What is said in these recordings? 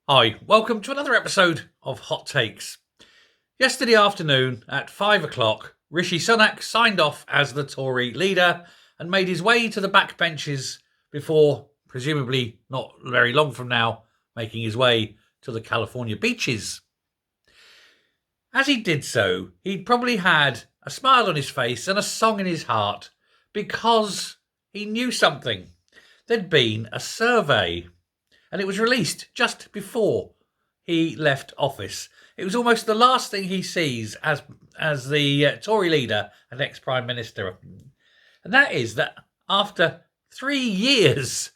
Hi, welcome to another episode of Hot Takes. Yesterday afternoon at 5 o'clock, Rishi Sunak signed off as the Tory leader and made his way to the backbenches before, presumably not very long from now, making his way to the California beaches. As he did so, he'd probably had a smile on his face and a song in his heart because he knew something. There'd been a survey and it was released just before he left office. It was almost the last thing he sees as the Tory leader and ex-Prime Minister. And that is that after 3 years,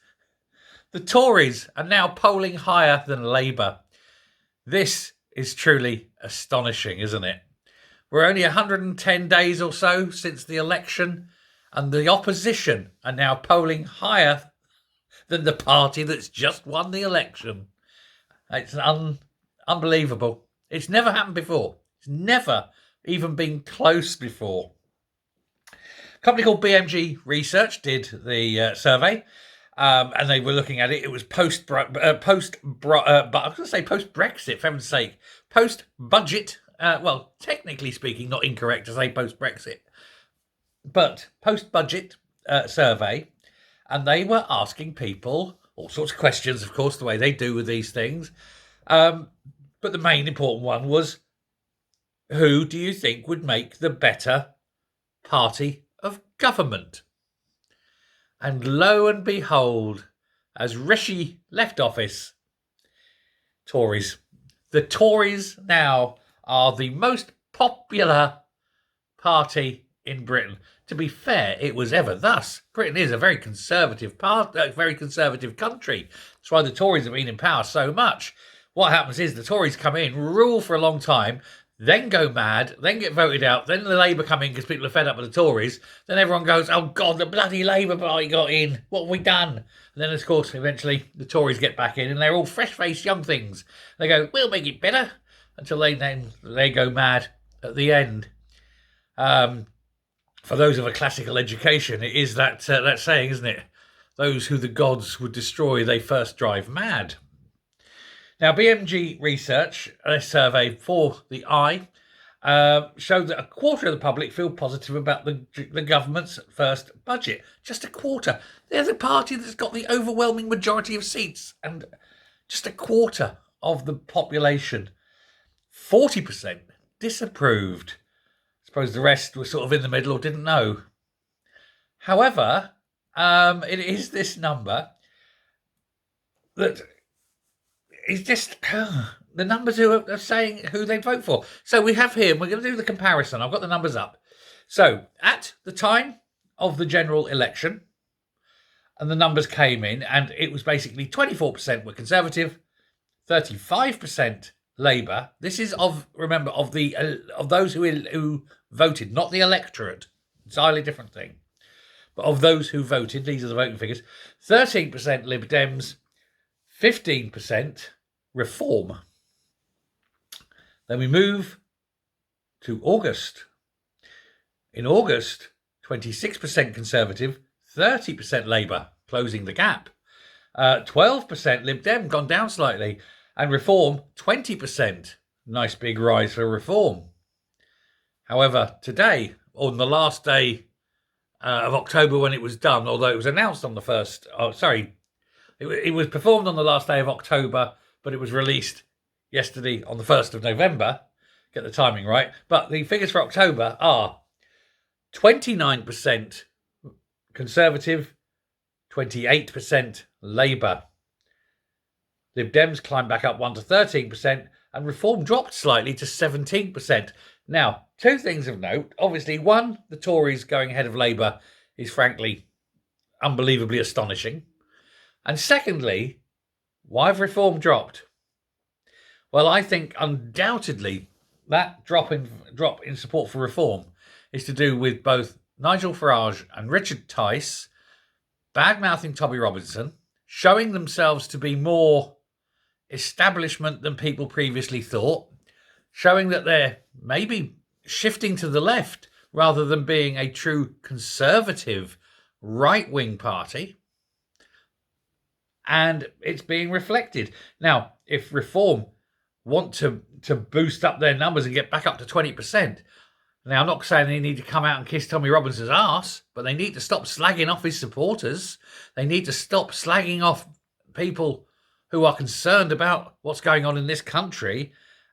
the Tories are now polling higher than Labour. This is truly astonishing, isn't it? We're only 110 days or so since the election, and the opposition are now polling higher than the party that's just won the election. It's unbelievable. It's never happened before. It's never even been close before. A company called BMG Research did the survey, and they were looking at it. It was post-Brexit, for heaven's sake, post-budget. Well, technically speaking, not incorrect to say post-Brexit, but post-budget survey. And they were asking people all sorts of questions, of course, the way they do with these things. But the main important one was, who do you think would make the better party of government? And lo and behold, as Rishi left office, Tories. The Tories now are the most popular party in Britain. To be fair, it was ever thus. Britain is a very conservative very conservative country. That's why the Tories have been in power so much. What happens is the Tories come in, rule for a long time, then go mad, then get voted out, then the Labour come in because people are fed up with the Tories. Then everyone goes, oh God, the bloody Labour party got in. What have we done? And then, of course, eventually the Tories get back in and they're all fresh-faced young things. They go, we'll make it better, until they go mad at the end. For those of a classical education, it is that saying, isn't it? Those who the gods would destroy, they first drive mad. Now, BMG Research, a survey for the Eye, showed that a quarter of the public feel positive about the government's first budget. Just a quarter. They're the party that's got the overwhelming majority of seats, and just a quarter of the population. 40% disapproved. I suppose the rest were sort of in the middle or didn't know. However, it is this number that is just the numbers who are saying who they vote for. So we have here, we're going to do the comparison. I've got the numbers up. So at the time of the general election, and the numbers came in, and it was basically 24% were Conservative, 35% Labour. This is of those who voted, not the electorate. Entirely different thing. But of those who voted, these are the voting figures. 13% Lib Dems, 15% Reform. Then we move to August. In August, 26% Conservative, 30% Labour, closing the gap. 12% Lib Dem, gone down slightly. And Reform, 20%. Nice big rise for Reform. However, today, on the last day of October when it was done, although it was announced on the first... it was performed on the last day of October, but it was released yesterday on the 1st of November. Get the timing right. But the figures for October are 29% Conservative, 28% Labour. Lib Dems climbed back up 1 to 13%, and Reform dropped slightly to 17%. Now, two things of note. Obviously, one, the Tories going ahead of Labour is frankly unbelievably astonishing. And secondly, why have Reform dropped? Well, I think undoubtedly that drop in support for Reform is to do with both Nigel Farage and Richard Tice bad-mouthing Tommy Robinson, showing themselves to be more establishment than people previously thought, showing that they're maybe shifting to the left rather than being a true conservative right-wing party. and it's being reflected. Now, if Reform want to boost up their numbers and get back up to 20%, now I'm not saying they need to come out and kiss Tommy Robinson's arse, but they need to stop slagging off his supporters. They need to stop slagging off people who are concerned about what's going on in this country,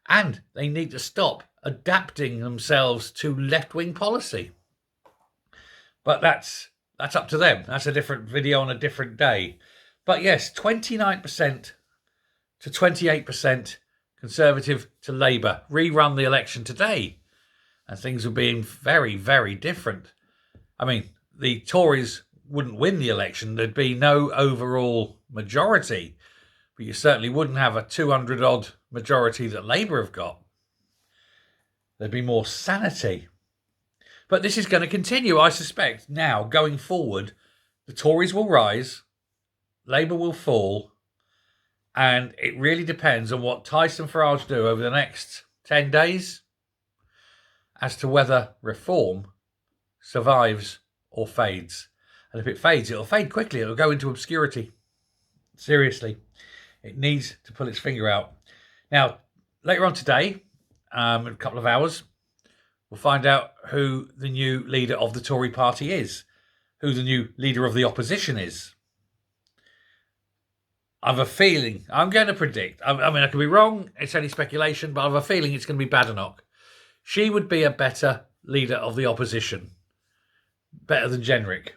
and they need to stop adapting themselves to left-wing policy. But that's up to them. That's a different video on a different day. But yes, 29% to 28% Conservative to Labour. Rerun the election today, and things were being very, very different. I mean, the Tories wouldn't win the election. There'd be no overall majority, but you certainly wouldn't have a 200-odd majority that Labour have got. There'd be more sanity. But this is going to continue, I suspect. Now, going forward, the Tories will rise, Labour will fall, and it really depends on what Tyson Farage do over the next 10 days as to whether Reform survives or fades. And if it fades, it'll fade quickly. It'll go into obscurity. Seriously, it needs to pull its finger out. Now, later on today, in a couple of hours, we'll find out who the new leader of the Tory party is, who the new leader of the opposition is. I have a feeling, I'm going to predict, I mean, I could be wrong, it's only speculation, but I have a feeling it's going to be Badenoch. She would be a better leader of the opposition, better than Jenrick.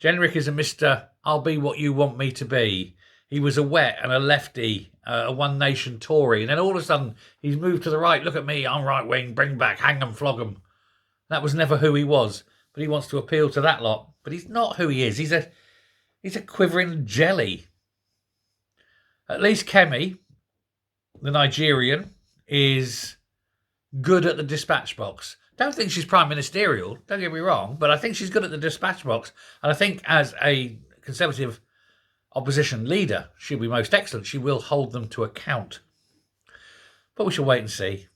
Jenrick is a Mr. I'll be what you want me to be. He was a wet and a lefty, a One Nation Tory, and then all of a sudden he's moved to the right. Look at me, I'm right wing, bring back, hang 'em, flog 'em. That was never who he was, but he wants to appeal to that lot. But he's not who he is. He's a quivering jelly. At least Kemi, the Nigerian, is good at the dispatch box. Don't think she's prime ministerial, don't get me wrong, but I think she's good at the dispatch box. And I think as a Conservative opposition leader, she'll be most excellent. She will hold them to account. But we shall wait and see.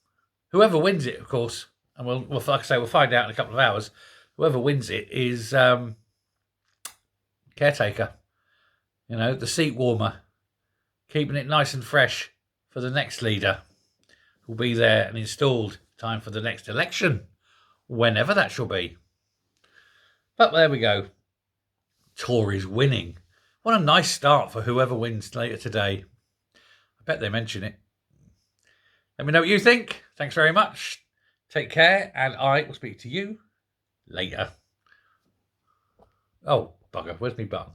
Whoever wins it, of course, and we'll like I say, we'll find out in a couple of hours. Whoever wins it is caretaker. You know, the seat warmer, keeping it nice and fresh for the next leader who'll be there and installed time for the next election, whenever that shall be. But there we go. Tories winning. What a nice start for whoever wins later today. I bet they mention it. Let me know what you think. Thanks very much. Take care, and I will speak to you later. Oh, bugger, where's my button?